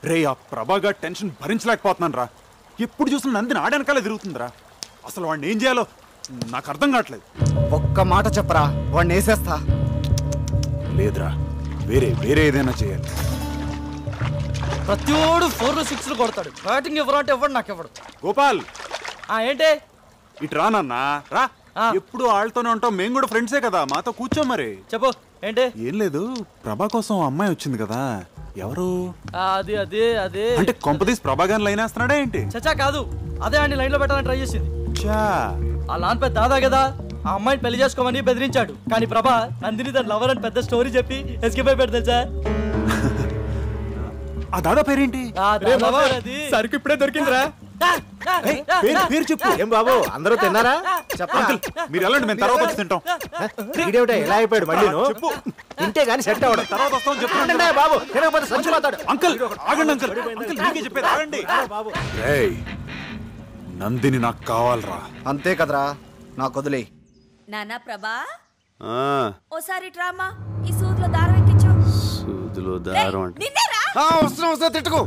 రే ఆ ప్రభాగా టెన్షన్ భరించలేకపోతున్నాను రా. ఎప్పుడు చూసిన నందిని ఆడనకాలే తిరుగుతుందిరా. అసలు వాడిని ఏం చేయాలో నాకు అర్థం కావట్లేదు. ఒక్క మాట చెప్పరా, వాడిని వేసేస్తా. లేదురా, వేరే ఏదైనా చేయాలి. ప్రతివాడు 4 6 కొడతాడు. బ్యాటింగ్ ఎవరు అంటే ఎవడు నాకు ఎవడు. గోపాల్ ఏంటి ఇటు రా నాన్న రా. ఎప్పుడు వాళ్ళతోనే ఉంటాం, మేము కూడా ఫ్రెండ్సే కదా, మాతో కూర్చో. మరి చెప్పు ఏంటి. ఏం లేదు, ప్రభా కోసం అమ్మాయి వచ్చింది కదా, ఎవరు అది అదే అదే అంటే కొంపదీసి ప్రభా గాని లైన్ వేస్తున్నాడా ఏంటి? చచ్చా కాదు, అదే అండి లైన్ లో పెట్టాలని ట్రై చేసింది. ఆ లాన్ పెద్ద దాదా కదా, ఆ అమ్మాయిని పెళ్లి చేసుకోమని బెదిరించాడు. కానీ ప్రభా నందిని తన లవర్ అని పెద్ద స్టోరీ చెప్పి ఎస్కేప్ అయిపోయాడు తెలుసా. ఆ దాదా పేరేంటి? సరికి ఇప్పుడే దొరికిందిరా. పేరు చెప్పు. ఏం బాబు అందరూ తిన్నారా? అంకుల్ మీరు వెళ్ళండి, మేము తర్వాత వచ్చి తింటాం. ఎలా అయిపోయాడు మళ్ళీ? చెప్పు. తింటే గానీ సెట్ అవ్వడం. తర్వాత వస్తాం చెప్పండి బాబు. తినకపోతే సంచులాతాడు. అంకుల్ ఆగండి అంకుల్. అంకుల్ మీకే చెప్పేది ఆగండి. ఏయ్ నందిని నాకు కావాలరా. అంతే కదరా, నాకు వదిలే. నానా ప్రభా ఓసారి డ్రామా ఈ సూదిలో దారం ఎక్కించు. సూదిలో దారం అంటే నిన్నేరా? వస్తా తిట్టుకో.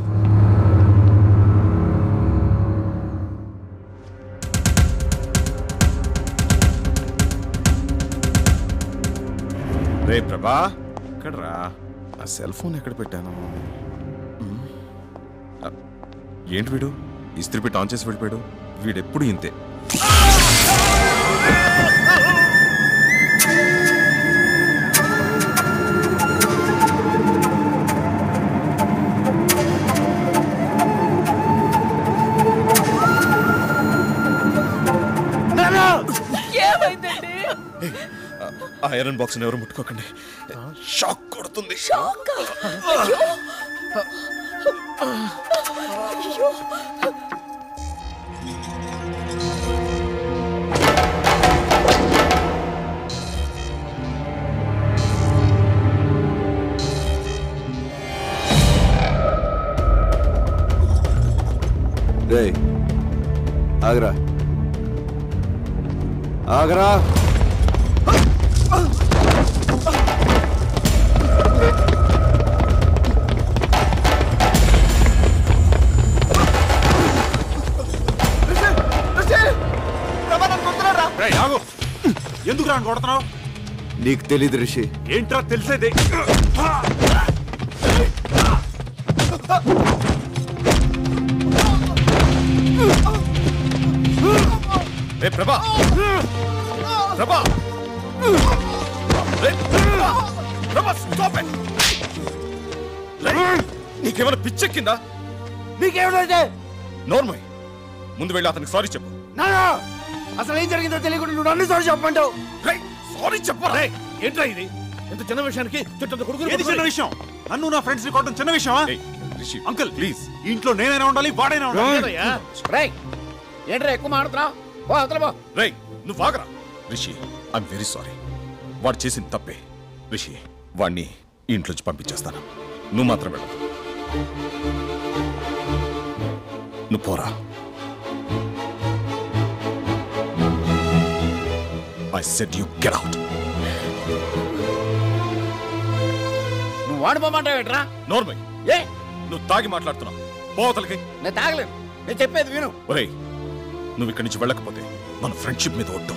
రే ప్రభా, ఎక్కడరా? ఆ సెల్ ఫోన్ ఎక్కడ పెట్టాను? ఏంటి వీడు ఇస్త్రీ పెట్టి ఆన్ చేసి వెళ్ళిపోయాడు? వీడెప్పుడు ఇంతే. ఐరన్ బాక్స్ ఎవరు ముట్టుకోకండి, షాక్ కొడుతుంది. రేయ్ ఆగరా ఆగరా. ఎందుకు రాని కొడుతున్నావు? నీకు తెలీదు రిషి. ఏంట్రా తెలిసేది? ప్రభా ప్రభా ప్రభా స్టాప్ ఇట్. నీకేమైనా పిచ్చెక్కిందా? నీకేమిటంటే నోర్మయ్, ముందు వెళ్ళి అతనికి సారీ చెప్పు. అసలు ఏం జరిగిందో తెలియకుండా నువ్వు అన్ని సారీ చెప్పమంటావు. సారీ చెప్పరా? ఏంట్రా ఇది? ఎంత చిన్న విషయానికి ఏది చిన్న విషయం? నన్ను నా ఫ్రెండ్స్ ని కొట్టడం చిన్న విషయమా? అంకుల్ ప్లీజ్, ఇంట్లో నేనైనా ఉండాలి, వాడైనా ఉండాలి. ఏంట్రా ఎక్కువ మాడుతున్నావు? రేయ్ నువ్వు ఆగరా. రిషి ఐఎమ్ వెరీ సారీ, వాడు చేసిన తప్పే. రిషి వాడిని ఇంట్లోంచి పంపించేస్తాను, నువ్వు మాత్రం వెళ్ళదు. నువ్వు పోరా. I said you get out. నువ్వు వాడిపోమంటావేట్రా? నోర్మయ్, ఏ నువ్వు తాగి మాట్లాడుతున్నావు? పోతలకి. నేను తాగలేను, నేను చెప్పేది విను. ఒరేయ్ నువ్వు ఇక్కడి నుంచి వెళ్ళకపోతే మన ఫ్రెండ్షిప్ మీద ఒట్టు.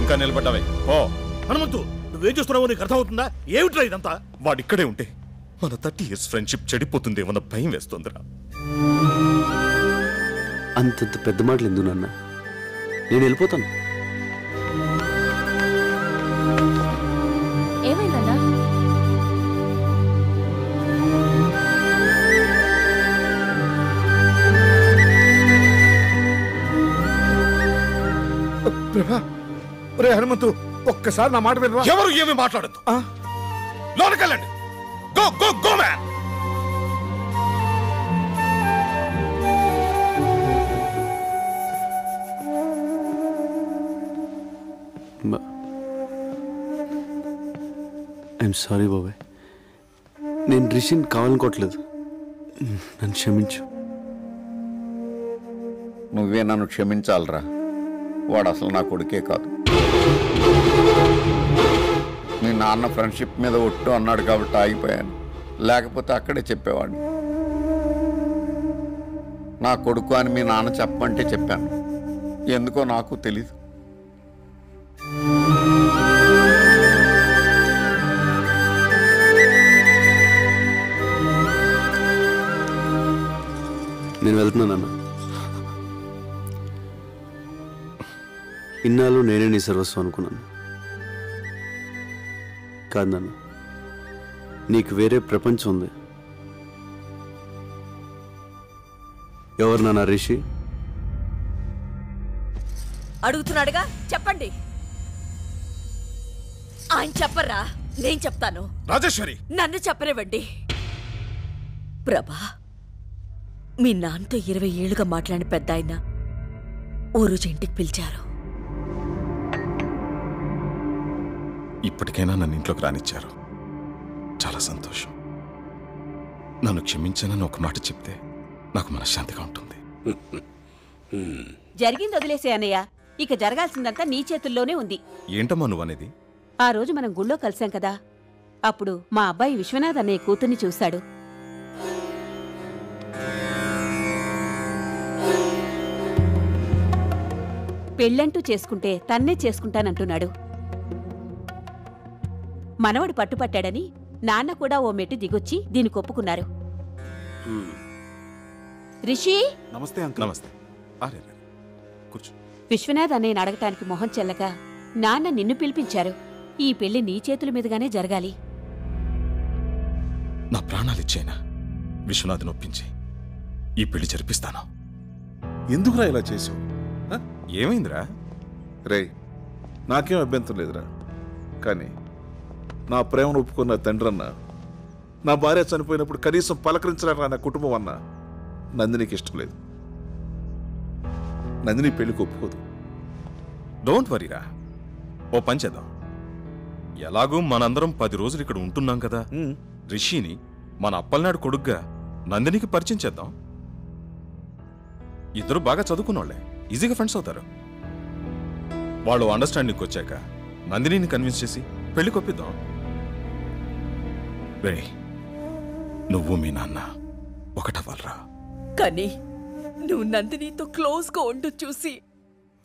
ఇంకా నిలబడ్డావే ఓ హనుమంతు, నువ్వేం చేస్తున్నావో నీకు అర్థమవుతుందా? ఏమిట్రా ఇదంతా? వాడిక్కడే ఉంటే మన 30 years ఫ్రెండ్షిప్ చెడిపోతుందేమన్న భయం వేస్తుందిరా. అంతంత పెద్ద మాటలు ఎందుకు నాన్న? నేను వెళ్ళిపోతాను. ఏమైందన్నా? ఒరే హనుమంతు, ఒక్కసారి నా మాట వినరా? ఎవరు ఏమి మాట్లాడద్దు, లోనకెళ్ళండి. Go go go man. I'm sorry బాబాయ్, నేను రిషిని కావాలనుకోవట్లేదు, నన్ను క్షమించు. నువ్వే నన్ను క్షమించాలరా, వాడు అసలు నా కొడుకే కాదు. మీ నాన్న ఫ్రెండ్షిప్ మీద ఒట్టు అన్నాడు కాబట్టి ఆగిపోయాను, లేకపోతే అక్కడే చెప్పేవాడిని. నా కొడుకు అని మీ నాన్న చెప్పమంటే చెప్పాను, ఎందుకో నాకు తెలీదు. నేను వెళ్తున్నానన్నా. ఇన్నాళ్ళు నేనే నీ సర్వస్వం అనుకున్నాను. కాదు నాన్న, నీకు వేరే ప్రపంచం ఉంది. ఎవరు నాన్న రిషి? అడుగుతున్నాడుగా, చెప్పండి. ఆయన చెప్పరా, నేను చెప్తాను. రాజేశ్వరి, నన్ను చెప్పనివ్వండి. ప్రభా, మీ నాన్నతో 20 ఏళ్లుగా మాట్లాడిన పెద్ద ఆయన ఓ రోజు ఇంటికి పిలిచారు. ఇప్పటికైనా నన్ను ఇంట్లోకి రానిచ్చారు, చాలా సంతోషం. నన్ను క్షమించానని ఒక మాట చెప్తే నాకు మనశ్శాంతిగా ఉంటుంది. జరిగింది వదిలేసే అన్నయ్య, ఇక జరగాల్సిందంతా నీ చేతుల్లోనే ఉంది. ఏంటమ్మా నువ్వనేది? ఆ రోజు మనం గుళ్ళో కలిసాం కదా, అప్పుడు మా అబ్బాయి విశ్వనాథ్ అన్నయ్య కూతుర్ని చూశాడు. పెళ్ళంటూ చేసుకుంటే తన్నే చేసుకుంటానంటున్నాడు. మనవడు పట్టుపట్టాడని నాన్న కూడా ఓ మెట్టు దిగొచ్చి దీనికి ఒప్పుకున్నారు. రిషి, నమస్తే అంకుల్. నమస్తే. కూర్చో. విశ్వనాథ్ అన్నయ్యని అడగటానికి మొహం చెల్లక నాన్న నిన్ను పిలిపించారు. ఈ పెళ్లి నీ చేతుల మీదుగానే జరగాలి. నా ప్రాణాలిచ్చేనా విశ్వనాథ్ని ఒప్పించి ఈ పెళ్లి జరిపిస్తాను. ఎందుకురా ఇలా చేసావు? ఏమైందిరా? రే, నాకేం అభ్యంతరం లేదురా, కానీ నా ప్రేమను ఒప్పుకున్న తండ్రన్నా, నా భార్య చనిపోయినప్పుడు కనీసం పలకరించలేక నా కుటుంబం అన్నా నందినికి ఇష్టం లేదు. నందిని పెళ్లికి ఒప్పుకోదు. డోంట్ వరీరా, ఓ పని చేద్దాం. ఎలాగూ మనందరం 10 రోజులు ఇక్కడ ఉంటున్నాం కదా, రిషిని మన అప్పలనాడు కొడుగ్గా నందినికి పరిచయం చేద్దాం. ఇద్దరు బాగా చదువుకున్నోళ్లే, ఈజీగా ఫ్రెండ్స్ అవుతారు. వాళ్ళు అండర్స్టాండింగ్కి వచ్చాక నందినిని కన్విన్స్ చేసి పెళ్లి కొప్పిద్దాం. రే, నువ్వు మీ నాన్న ఒకటవ్వాలరా. కానీ నువ్వు నందినితో క్లోజ్గా ఉంటూ చూసి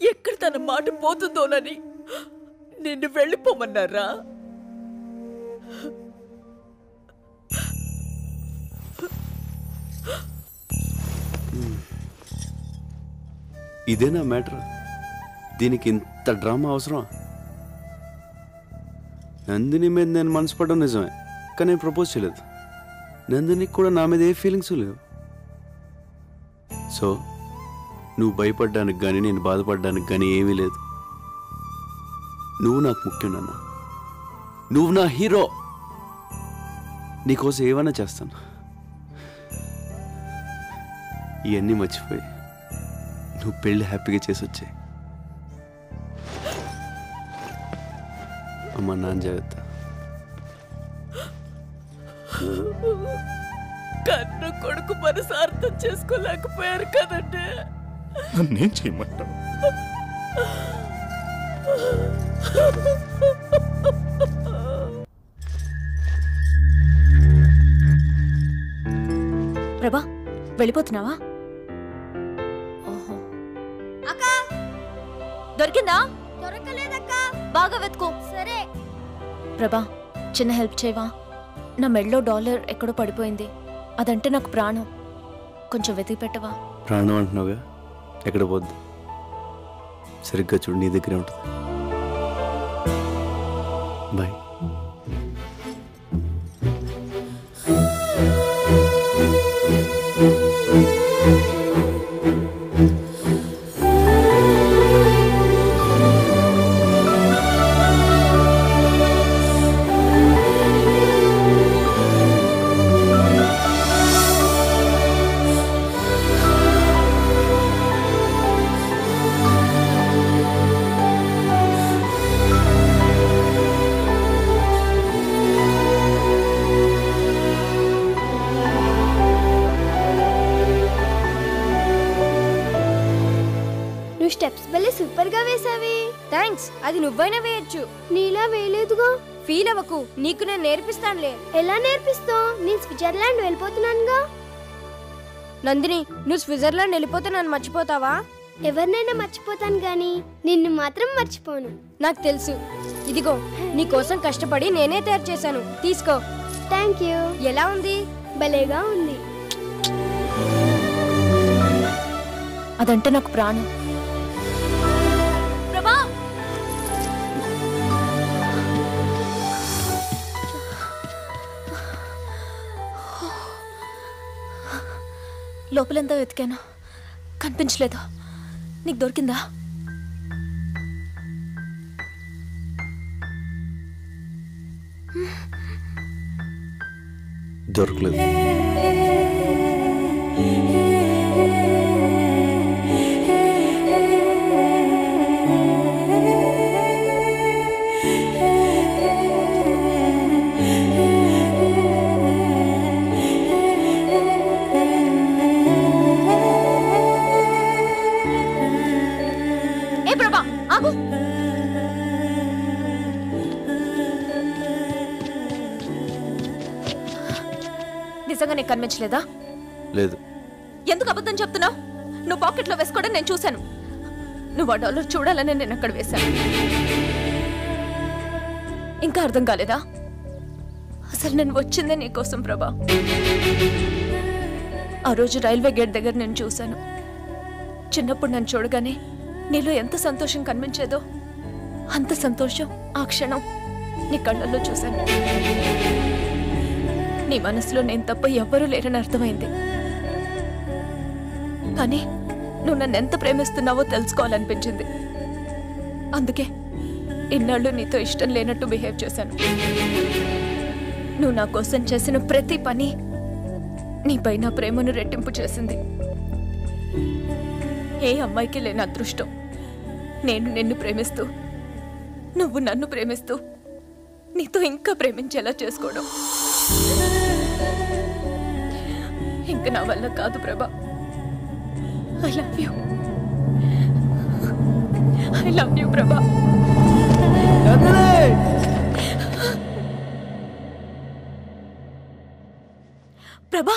ఎక్కడ తన మాట పోతుందోనని నిన్ను వెళ్ళిపోమన్నారా? ఇదేనా మ్యాటర్? దీనికి ఇంత డ్రామా అవసరం? నందిని మీద నేను మనసు పడడం నిజమే, కానీ నేను ప్రపోజ్ చేయలేదు. నందినికి కూడా నా మీద ఏ ఫీలింగ్స్ లేవు. సో నువ్వు భయపడ్డానికి కానీ నేను బాధపడడానికి కానీ ఏమీ లేదు. నువ్వు నాకు ముఖ్యం నాన్న, నువ్వు నా హీరో. నీకోసం ఏమైనా చేస్తాను. ఇవన్నీ మర్చిపోయి నువ్వు పెళ్ళి హ్యాపీగా చేసి వచ్చాయి. అమ్మ, నాన్న జాగ్రత్త. కన్న కొడుకు మనసు అర్థం చేసుకోలేకపోయారు కదండి. నన్నేం చేయమంటావు? ప్రభా, వెళ్ళిపోతున్నావా? అక్కా, దొరికిందా? దొరకలేదక్కా. బాగా వెతుకో. సరే. ప్రభా, చిన్న హెల్ప్ చేయవా? నా మెడలో $1 ఎక్కడో పడిపోయింది. అదంటే నాకు ప్రాణం. కొంచెం వెతికి పెట్టవా? ప్రాణం అంటున్నావుగా, ఎక్కడ పోద్దు. సరిగ్గా చూడు, నీ దగ్గరే ఉంటుంది. బాయ్. స్టెప్స్ భలే సూపర్ గా వేసావి. థ్యాంక్స్. అది నువ్వైనా వేయొచ్చు. నీలా వేయలేదుగా. ఫీల్ అవ్వకు, నీకు నేను నేర్పిస్తానులే. ఎలా నేర్పిస్తావు? నేను స్విట్జర్లాండ్ వెళ్ళిపోతున్నానుగా. నందిని, నువ్వు స్విట్జర్లాండ్ వెళ్ళిపోతే నన్ను మర్చిపోతావా? ఎవరినైనా మర్చిపోతాను గాని నిన్ను మాత్రం మర్చిపోను. నాకు తెలుసు. ఇదిగో నీ కోసం కష్టపడి నేనే తయారు చేశాను, తీసుకో. Thank you. ఎలా ఉంది? భలేగా ఉంది. అదంటే నాకు ప్రాణం. ప్రభా, లోపలంతా వెతికాను, కనిపించలేదు. నీకు దొరికిందా? దొరకలేదు. ఏ ప్రభా, ఆగు. నిజంగా నీకు కనిపించలేదా? లేదు. ఎందుకు అబద్ధం చెప్తున్నావు? నువ్వు పాకెట్లో వేసుకోవడం నేను చూశాను. నువ్వు ఆ డాలర్ చూడాలని నేను అక్కడ వేశాను. ఇంకా అర్థం కాలేదా? అసలు నేను వచ్చిందే నీకోసం ప్రభా. ఆ రోజు రైల్వే గేట్ దగ్గర నేను చూశాను. చిన్నప్పుడు నన్ను చూడగానే నీలో ఎంత సంతోషం కనిపించేదో అంత సంతోషం ఆ క్షణం నీ కళ్ళల్లో చూశాను. నీ మనసులో నేను తప్ప ఎవ్వరూ లేరని అర్థమైంది. కానీ నువ్వు నన్ను ఎంత ప్రేమిస్తున్నావో తెలుసుకోవాలనిపించింది. అందుకే ఇన్నాళ్ళు నీతో ఇష్టం లేనట్టు బిహేవ్ చేశాను. నువ్వు నా కోసం చేసిన ప్రతి పని నీపై నా ప్రేమను రెట్టింపు చేసింది. ఏ అమ్మాయికి లేని అదృష్టం నేను నిన్ను ప్రేమిస్తూ నువ్వు నన్ను ప్రేమిస్తూ నీతో ఇంకా ప్రేమించేలా చేసుకోవడం. ఇంక నా వల్ల కాదు ప్రభా. I love you. I love you ప్రభా. ప్రభా,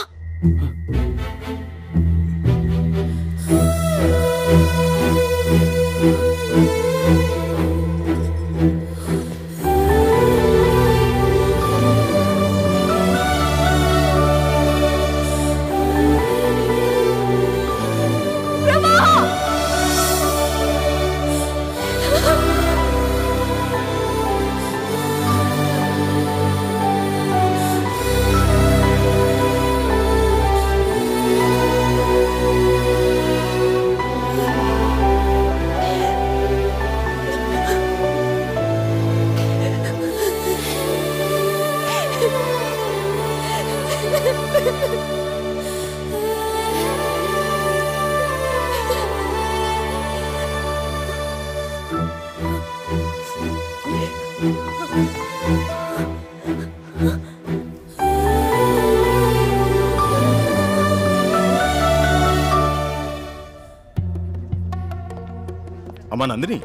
అమ్మా నందిని,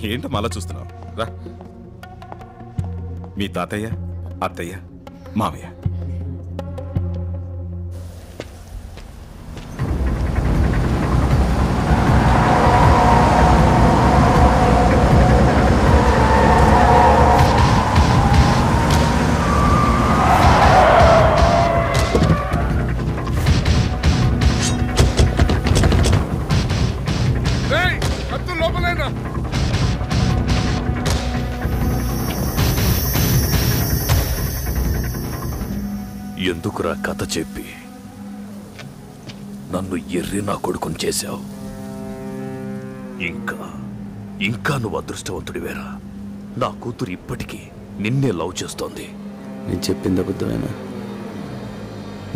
ఏంటమ్మా అలా చూస్తున్నావు? రా. మీ తాతయ్య, అత్తయ్య, మామయ్య. ఎందుకురా కథ చెప్పి నన్ను ఎర్రి నా కొడుకుని చేశావు? ఇంకా నువ్వు అదృష్టవంతుడివేరా. నా కూతురు ఇప్పటికీ నిన్నే లవ్ చేస్తోంది. నేను చెప్పింది అబద్ధమేనా?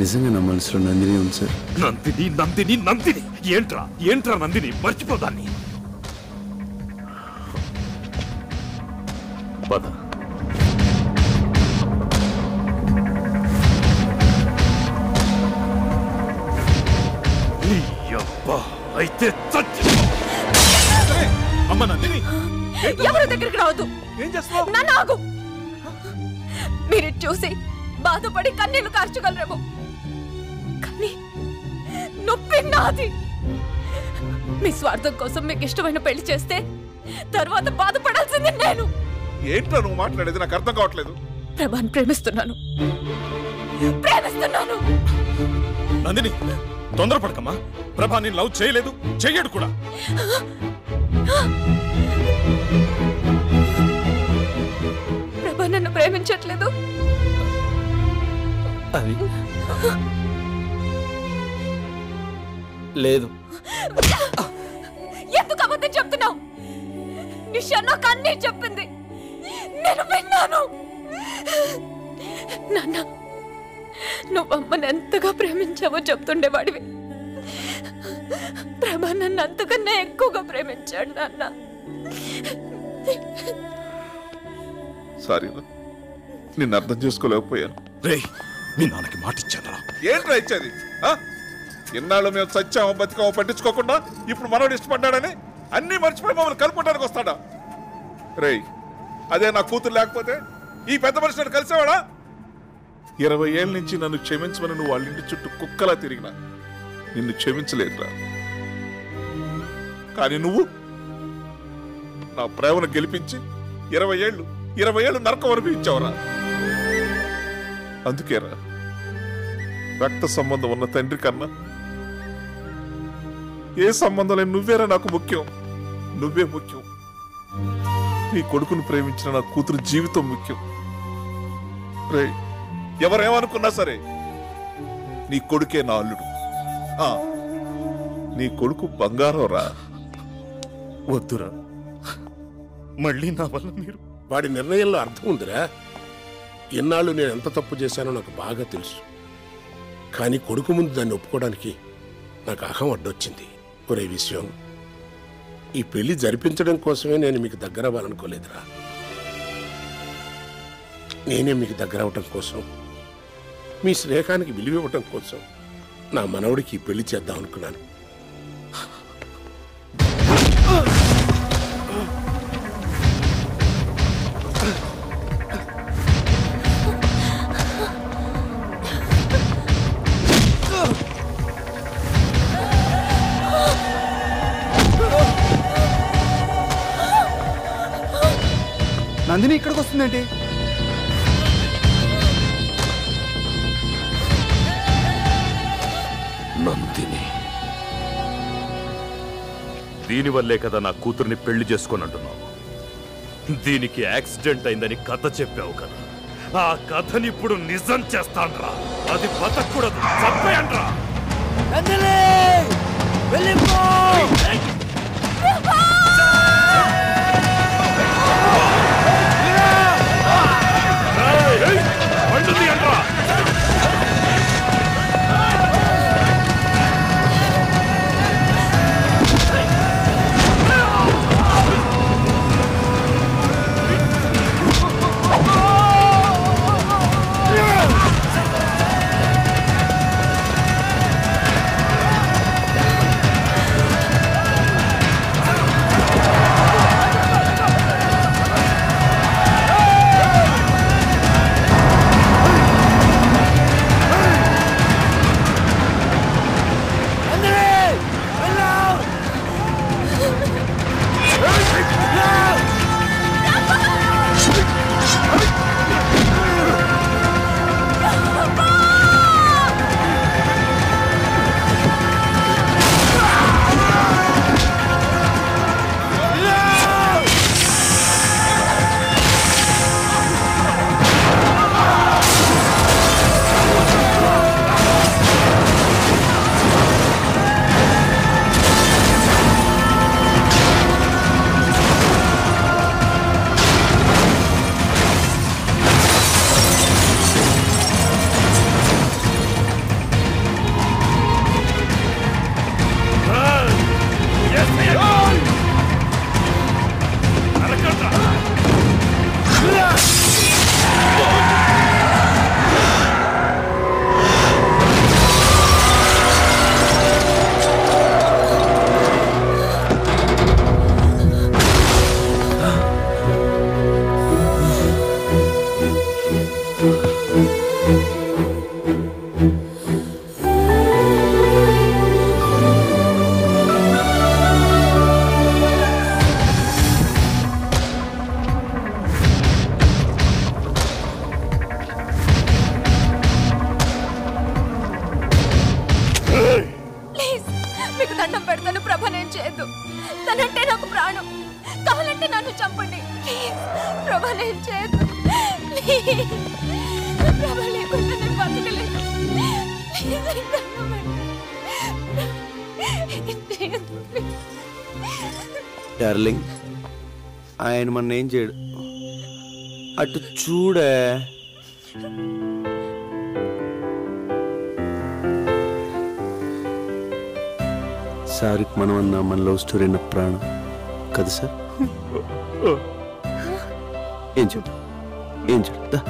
నిజంగా నా మనసులో నందిని ఉంది సార్. నందిని నందిని నందిని ఏంట్రా నందిని? మర్చిపోదాన్ని. పద. అయితే అమ్మ నందిని, ఎవరి దగ్గరికి రావద్దు. ఏం చేస్తావు? నన్ను ఆగు. మీరు చూసి బాధపడి కన్నీళ్లు కార్చగలరేమో, కానీ నొప్పి నాది. మీ స్వార్థం కోసం మీకు ఇష్టమైన పెళ్లి చేస్తే తర్వాత బాధపడాల్సింది నేను. ఏంటో నువ్వు మాట్లాడేది నాకు అర్థం కావట్లేదు. ప్రభాని ప్రేమిస్తున్నాను. నందిని తొందరపడకమ్మా. ప్రభా నేను లవ్ చేయలేదు, చెయ్యడు కూడా. ప్రభా నన్ను ప్రేమించట్లేదు. అది లేదు. ఎందుకు అబద్ధం చెప్తున్నావు? నిషా నాకు అన్నీ చెప్పింది, నేను విన్నాను. నాన్న, నువ్వు అమ్మని ఎంతగా ప్రేమించావో చెప్తుండేవాడివి. ప్రభా నన్ను అంతకన్నా ఎక్కువగా ప్రేమించాడు నాన్న. సారీ, నిన్ను అర్థం చేసుకోలేకపోయాను. రేయ్, మీ నాన్నకి మాట ఇచ్చాను. ఏంట్రా ఇచ్చేది? ఇన్నాళ్ళు మేము సత్యామో బతికామో పట్టించుకోకుండా ఇప్పుడు మనోడు ఇష్టపడ్డాడని అన్నీ మర్చిపోయి మమ్మల్ని కలుపుకోవడానికి వస్తాడా? రేయ్, అదే నా కూతురు లేకపోతే ఈ పెద్ద మనిషిని కలిసేవాడా? 20 ఏళ్ళ నుంచి నన్ను క్షమించమని నువ్వు వాళ్ళ ఇంటి చుట్టూ కుక్కలా తిరిగినా నిన్ను క్షమించలేదురా. కానీ నువ్వు నా ప్రేమను గెలిపించి 20 ఏళ్ళు నరకం అనిపించావురా. అందుకేరా రక్త సంబంధం ఉన్న తండ్రి కన్నా ఏ సంబంధం లేని నువ్వేరా నాకు ముఖ్యం. నువ్వే ముఖ్యం. నీ కొడుకును ప్రేమించిన నా కూతురు జీవితం ముఖ్యం. రే, ఎవరేమనుకున్నా సరే నీ కొడుకే నా అల్లుడు. నీ కొడుకు బంగారం రా. వద్దురా, మళ్ళీ నా వల్ల మీరు. వాడి నిర్ణయంలో అర్థం ఉందిరా. ఎన్నాళ్ళు నేను ఎంత తప్పు చేశానో నాకు బాగా తెలుసు. కానీ కొడుకు ముందు దాన్ని ఒప్పుకోవడానికి నాకు అహం అడ్డొచ్చింది. ఒరే విషయం, ఈ పెళ్లి జరిపించడం కోసమే నేను మీకు దగ్గర అవ్వాలనుకోలేదురా. నేనే మీకు దగ్గర అవటం కోసం, మీ స్నేహానికి విలువ ఇవ్వటం కోసం నా మనవడికి ఈ పెళ్లి చేద్దాం అనుకున్నాను. నందిని ఇక్కడికి వస్తుందేంటి? నందిని, దీనివల్లే కదా నా కూతుర్ని పెళ్లి చేసుకొని అంటున్నావు. దీనికి యాక్సిడెంట్ అయిందని కథ చెప్పావు కదా, ఆ కథని ఇప్పుడు నిజం చేస్తాన్రా. అది బతకూడదు, చంపేయండ్రా. ప్లీజ్ ప్రభా నేను చేయదు ప్లీజ్ ప్రభా లేకుండా నేను బతకలేను ప్లీజ్ డార్లింగ్ ఆయన మన ఏం చేయడు అటు చూడే సార్కి మనం అన్నా మన లవ్ స్టోరీ నా ప్రాణం కదా సార్ ఏం చూడు దా